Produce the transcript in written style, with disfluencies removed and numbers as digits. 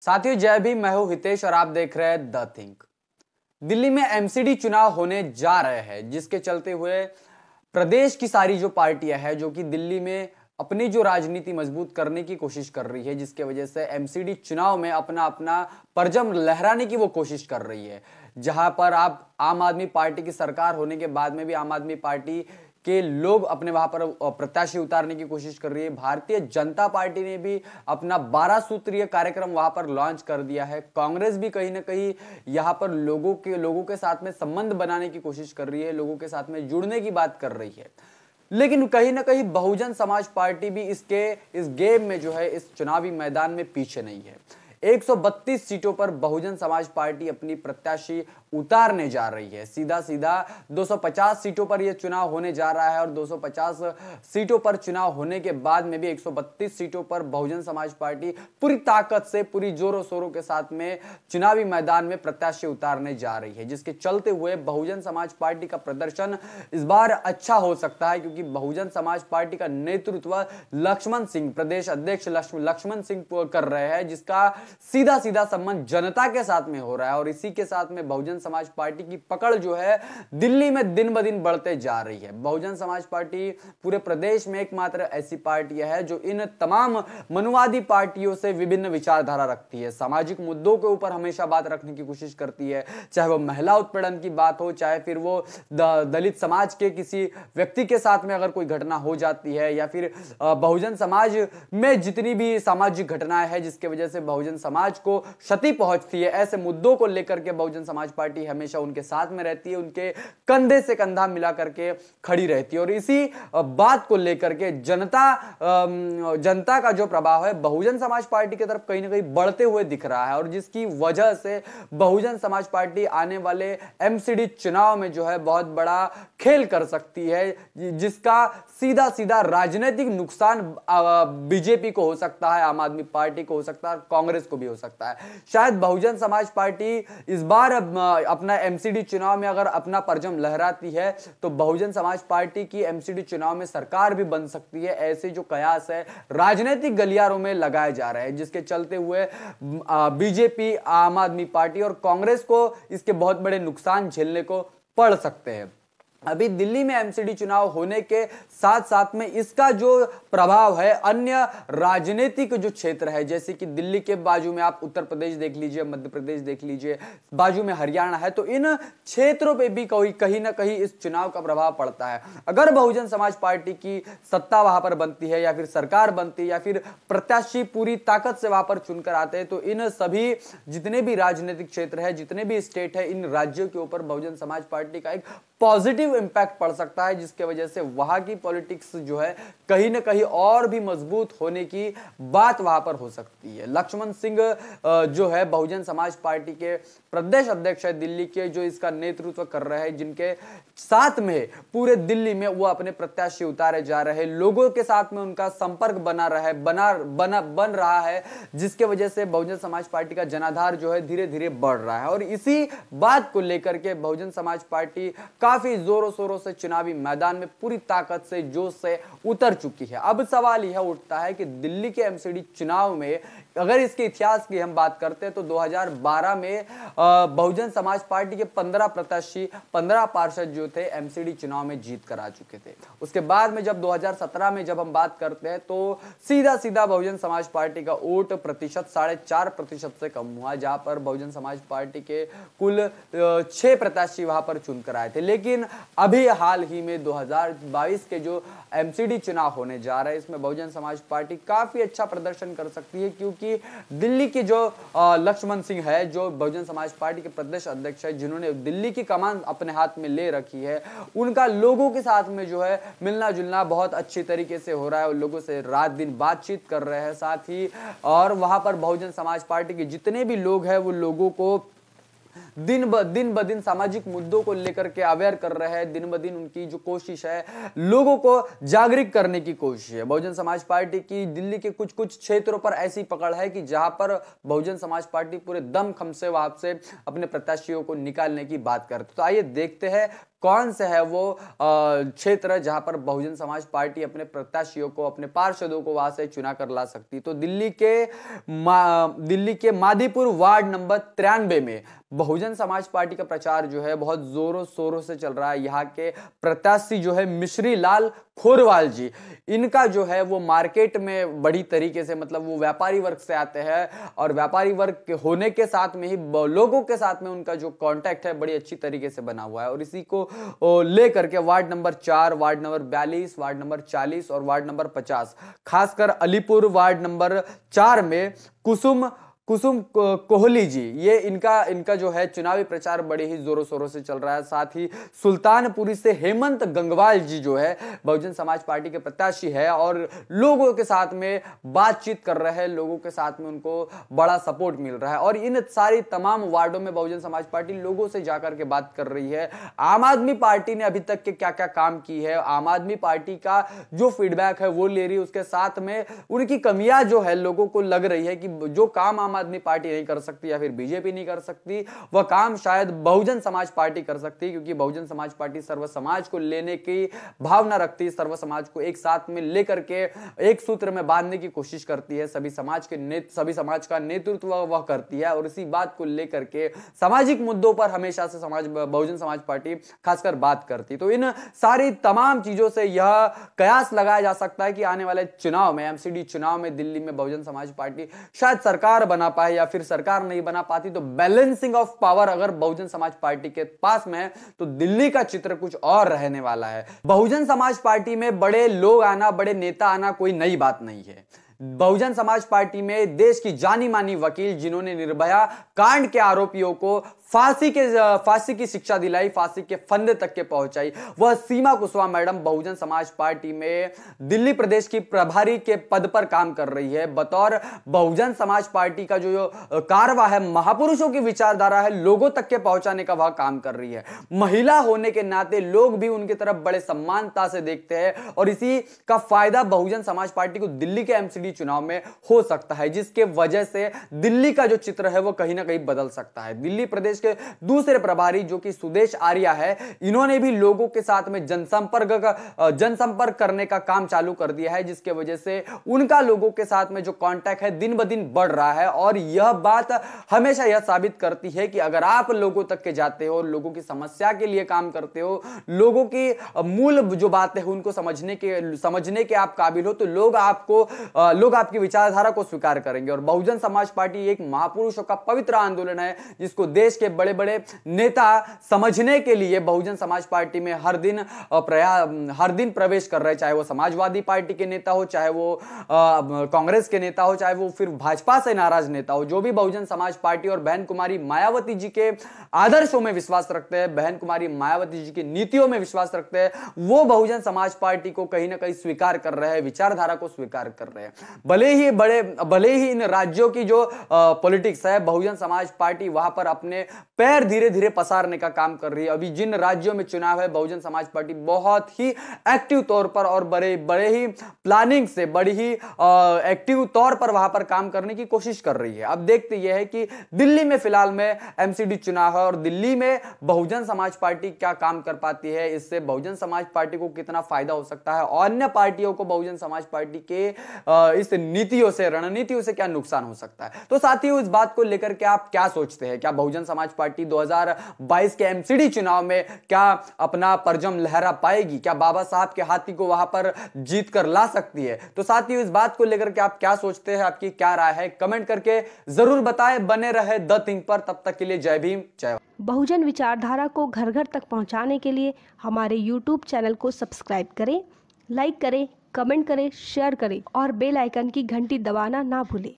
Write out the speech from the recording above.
साथियों जय भीम, मैं हूं हितेश और आप देख रहे हैं द थिंक। दिल्ली में एमसीडी चुनाव होने जा रहे हैं, जिसके चलते हुए प्रदेश की सारी जो पार्टियां हैं जो कि दिल्ली में अपनी जो राजनीति मजबूत करने की कोशिश कर रही है, जिसके वजह से एमसीडी चुनाव में अपना अपना परचम लहराने की वो कोशिश कर रही है। जहां पर आप आम आदमी पार्टी की सरकार होने के बाद में भी आम आदमी पार्टी के लोग अपने वहां पर प्रत्याशी उतारने की कोशिश कर रही है। भारतीय जनता पार्टी ने भी अपना 12 सूत्रीय कार्यक्रम वहां पर लॉन्च कर दिया है। कांग्रेस भी कहीं ना कहीं यहां पर लोगों के साथ में संबंध बनाने की कोशिश कर रही है, लोगों के साथ में जुड़ने की बात कर रही है। लेकिन कहीं ना कहीं बहुजन समाज पार्टी भी इस गेम में जो है, इस चुनावी मैदान में पीछे नहीं है। 132 सीटों पर बहुजन समाज पार्टी अपनी प्रत्याशी उतारने जा रही है। सीधा सीधा 250 सीटों पर यह चुनाव होने जा रहा है और 250 सीटों पर चुनाव होने के बाद में भी 132 सीटों पर बहुजन समाज पार्टी पूरी ताकत से, पूरी जोरों शोरों के साथ में चुनावी मैदान में प्रत्याशी उतारने जा रही है, जिसके चलते हुए बहुजन समाज पार्टी का प्रदर्शन इस बार अच्छा हो सकता है, क्योंकि बहुजन समाज पार्टी का नेतृत्व लक्ष्मण सिंह, प्रदेश अध्यक्ष लक्ष्मण सिंह कर रहे हैं, जिसका सीधा सीधा संबंध जनता के साथ में हो रहा है। और इसी के साथ में बहुजन समाज पार्टी की पकड़ जो है दिल्ली में दिन ब दिन बढ़ते जा रही है। बहुजन समाज पार्टी पूरे प्रदेश में एकमात्र ऐसी पार्टी है जो इन तमाम मनुवादी पार्टियों से विभिन्न विचारधारा रखती है, सामाजिक मुद्दों के ऊपर हमेशा बात रखने की कोशिश करती है, चाहे वो महिला उत्पीड़न की बात हो, चाहे फिर वो दलित समाज के किसी व्यक्ति के साथ में अगर कोई घटना हो जाती है, या फिर बहुजन समाज में जितनी भी सामाजिक घटनाएं हैं जिसके वजह से बहुजन समाज को क्षति पहुंचती है, ऐसे मुद्दों को लेकर के बहुजन समाज पार्टी हमेशा उनके साथ में रहती है, उनके कंधे से कंधा मिला करके खड़ी रहती है। और इसी बात को लेकर के जनता का जो प्रभाव है बहुजन समाज पार्टी की तरफ कहीं ना कहीं बढ़ते हुए दिख रहा है, और जिसकी वजह से बहुजन समाज पार्टी आने वाले एमसीडी चुनाव में जो है बहुत बड़ा खेल कर सकती है, जिसका सीधा सीधा राजनीतिक नुकसान बीजेपी को हो सकता है, आम आदमी पार्टी को हो सकता है, कांग्रेस को भी हो सकता है। शायद बहुजन समाज पार्टी इस बार अपना एमसीडी चुनाव में अगर अपना परचम लहराती है तो बहुजन समाज पार्टी की एमसीडी चुनाव में सरकार भी बन सकती है। ऐसे जो कयास है राजनीतिक गलियारों में लगाए जा रहे हैं, जिसके चलते हुए बीजेपी, आम आदमी पार्टी और कांग्रेस को इसके बहुत बड़े नुकसान झेलने को पड़ सकते हैं। अभी दिल्ली में एमसीडी चुनाव होने के साथ साथ में इसका जो प्रभाव है अन्य राजनीतिक जो क्षेत्र है, जैसे कि दिल्ली के बाजू में आप उत्तर प्रदेश देख लीजिए, मध्य प्रदेश देख लीजिए, बाजू में हरियाणा है, तो इन क्षेत्रों पे भी कहीं ना कहीं इस चुनाव का प्रभाव पड़ता है। अगर बहुजन समाज पार्टी की सत्ता वहां पर बनती है, या फिर सरकार बनती है, या फिर प्रत्याशी पूरी ताकत से वहां पर चुनकर आते हैं, तो इन सभी जितने भी राजनीतिक क्षेत्र है, जितने भी स्टेट है, इन राज्यों के ऊपर बहुजन समाज पार्टी का एक पॉजिटिव इंपैक्ट पड़ सकता है, जिसके वजह से वहां की पॉलिटिक्स जो है कहीं ना कहीं और भी मजबूत होने की बात वहां पर हो सकती है। लक्ष्मण सिंह जो है बहुजन समाज पार्टी के प्रदेश अध्यक्ष है दिल्ली के, जो इसका नेतृत्व कर रहे हैं, जिनके साथ में पूरे दिल्ली में वो अपने प्रत्याशी उतारे जा रहे हैं, लोगों के साथ में उनका संपर्क बन रहा है, जिसके वजह से बहुजन समाज पार्टी का जनाधार जो है धीरे धीरे बढ़ रहा है। और इसी बात को लेकर के बहुजन समाज पार्टी काफी जोरों शोरों से चुनावी मैदान में पूरी ताकत से, जोश से उतर चुकी है। अब सवाल यह उठता है कि दिल्ली के एमसीडी चुनाव में अगर इसके इतिहास की हम बात करते हैं तो 2012 में बहुजन समाज पार्टी के 15 प्रत्याशी, 15 पार्षद जो थे एमसीडी चुनाव में जीत कर आ चुके थे। उसके बाद में जब 2017 में जब हम बात करते हैं तो सीधा सीधा बहुजन समाज पार्टी का वोट प्रतिशत 4.5% से कम हुआ, जहां पर बहुजन समाज पार्टी के कुल 6 प्रत्याशी वहां पर चुनकर आए थे। लेकिन अभी हाल ही में 2022 के जो एमसीडी चुनाव होने जा रहे हैं, इसमें बहुजन समाज पार्टी काफी अच्छा प्रदर्शन कर सकती है, क्योंकि दिल्ली की जो लक्ष्मण सिंह है, जो बहुजन समाज पार्टी के प्रदेश अध्यक्ष है, जिन्होंने दिल्ली की कमान अपने हाथ में ले रखी है, उनका लोगों के साथ में जो है मिलना जुलना बहुत अच्छी तरीके से हो रहा है, लोगों से रात दिन बातचीत कर रहे हैं साथ ही, और वहां पर बहुजन समाज पार्टी के जितने भी लोग हैं वो लोगों को दिन ब दिन सामाजिक मुद्दों को लेकर के अवेयर कर रहे हैं। दिन ब दिन उनकी जो कोशिश है लोगों को जागरूक करने की कोशिश है। बहुजन समाज पार्टी की दिल्ली के कुछ कुछ क्षेत्रों पर ऐसी पकड़ है कि जहां पर बहुजन समाज पार्टी पूरे दमखम से वहां से अपने प्रत्याशियों को निकालने की बात करते। तो आइए देखते हैं कौन से है वो क्षेत्र जहां पर बहुजन समाज पार्टी अपने प्रत्याशियों को, अपने पार्षदों को वहां से चुना कर ला सकती। तो दिल्ली के मादीपुर वार्ड नंबर 93 में बहुजन समाज पार्टी का प्रचार जो है बहुत जोरों शोरों से चल रहा है। यहाँ के प्रत्याशी जो है मिश्री लाल खोरवाल जी, इनका जो है वो मार्केट में बड़ी तरीके से, मतलब वो व्यापारी वर्ग से आते हैं और व्यापारी वर्ग होने के साथ में ही लोगों के साथ में उनका जो कांटेक्ट है बड़ी अच्छी तरीके से बना हुआ है। और इसी को लेकर के ward number 4, ward number 42, ward number 40 और वार्ड नंबर 50, खासकर अलीपुर वार्ड नंबर 4 में कुसुम कोहली जी, ये इनका जो है चुनावी प्रचार बड़े ही जोरों शोरों से चल रहा है। साथ ही सुल्तानपुरी से हेमंत गंगवाल जी जो है बहुजन समाज पार्टी के प्रत्याशी है और लोगों के साथ में बातचीत कर रहे हैं, लोगों के साथ में उनको बड़ा सपोर्ट मिल रहा है। और इन सारी तमाम वार्डों में बहुजन समाज पार्टी लोगों से जाकर के बात कर रही है। आम आदमी पार्टी ने अभी तक के क्या क्या काम की है, आम आदमी पार्टी का जो फीडबैक है वो ले रही है, उसके साथ में उनकी कमियां जो है लोगों को लग रही है कि जो काम आम आदमी पार्टी नहीं कर सकती या फिर बीजेपी नहीं कर सकती, वह काम शायद बहुजन समाज पार्टी कर सकती है। क्योंकि बहुजन समाज पार्टी सर्व समाज को लेने की भावना रखती है, सर्व समाज को एक साथ में लेकर के एक सूत्र में बांधने की कोशिश करती है, सभी समाज का नेतृत्व वह करती है। और इसी बात को लेकर के सामाजिक मुद्दों पर हमेशा से बहुजन समाज पार्टी खासकर बात करती है। तो इन सारी तमाम चीजों से यह कयास लगाया जा सकता है कि आने वाले चुनाव में, एमसीडी चुनाव में दिल्ली में बहुजन समाज पार्टी शायद सरकार बना पाए, या फिर सरकार नहीं बना पाती तो बैलेंसिंग ऑफ पावर अगर बहुजन समाज पार्टी के पास में है तो दिल्ली का चित्र कुछ और रहने वाला है। बहुजन समाज पार्टी में बड़े लोग आना, बड़े नेता आना कोई नई बात नहीं है। बहुजन समाज पार्टी में देश की जानी मानी वकील जिन्होंने निर्भया कांड के आरोपियों को फांसी की शिक्षा दिलाई, फांसी के फंदे तक के पहुंचाई, वह सीमा कुशवाहा मैडम बहुजन समाज पार्टी में दिल्ली प्रदेश की प्रभारी के पद पर काम कर रही है। बतौर बहुजन समाज पार्टी का जो कारवा है, महापुरुषों की विचारधारा है, लोगों तक के पहुंचाने का वह काम कर रही है। महिला होने के नाते लोग भी उनकी तरफ बड़े सम्मानता से देखते हैं और इसी का फायदा बहुजन समाज पार्टी को दिल्ली के एमसीडी चुनाव में हो सकता है, जिसके वजह से दिल्ली का जो चित्र है वो कहीं ना कहीं बदल सकता है। दिल्ली प्रदेश के दूसरे प्रभारी जो कि सुदेश आर्या है, इन्होंने भी लोगों के साथ में जनसंपर्क करने का काम चालू कर दिया है, जिसके वजह से उनका लोगों के साथ में जो कांटेक्ट है दिन ब दिन बढ़ रहा है। और यह बात हमेशा यह साबित करती है कि अगर आप लोगों तक के जाते हो, लोगों की समस्या के लिए काम करते हो, लोगों की मूल जो बातें हैं उनको समझने के आप काबिल हो, तो लोग आपकी विचारधारा को स्वीकार करेंगे। और बहुजन समाज पार्टी एक महापुरुषों का पवित्र आंदोलन है, जिसको देश के बड़े बड़े नेता समझने के लिए बहुजन समाज पार्टी में हर दिन प्रवेश कर रहे हैं। चाहे वो समाजवादी पार्टी के नेता हो, चाहे वो कांग्रेस के नेता हो, चाहे वो फिर भाजपा से नाराज नेता हो, जो भी बहुजन समाज पार्टी और बहन कुमारी मायावती जी के आदर्शों में विश्वास रखते हैं, बहन कुमारी मायावती जी की नीतियों में विश्वास रखते हैं, वो बहुजन समाज पार्टी को कहीं ना कहीं स्वीकार कर रहे हैं, विचारधारा को स्वीकार कर रहे हैं। भले ही इन राज्यों की जो पॉलिटिक्स है, बहुजन समाज पार्टी वहां पर अपने पैर धीरे धीरे पसारने का काम कर रही है। अभी जिन राज्यों में चुनाव है, बहुजन समाज पार्टी बहुत ही एक्टिव तौर पर और बड़े ही प्लानिंग से, बड़ी ही एक्टिव तौर पर वहां पर काम करने की कोशिश कर रही है। अब देखते यह है कि दिल्ली में फिलहाल में एमसीडी चुनाव है और दिल्ली में बहुजन समाज पार्टी क्या काम कर पाती है, इससे बहुजन समाज पार्टी को कितना फायदा हो सकता है, अन्य पार्टियों को बहुजन समाज पार्टी के इस रणनीतियों से क्या नुकसान हो सकता है। तो साथियों, इस बात को लेकर के आप क्या सोचते हैं? क्या बहुजन समाज पार्टी 2022 के एमसीडी चुनाव में क्या अपना परचम लहरा पाएगी? क्या बाबा साहब के हाथी को वहां पर जीत कर ला सकती है? तो साथियों, इस बात को लेकर के आप क्या सोचते हैं, आपकी क्या राय है, कमेंट करके जरूर बताएं। बने रहे द थिंक पर, तब तक के लिए जय भीम, जय। बहुजन विचारधारा को घर घर तक पहुंचाने के लिए हमारे YouTube चैनल को सब्सक्राइब करें, लाइक करें, कमेंट करें, शेयर करें और बेल आइकन की घंटी दबाना ना भूलें।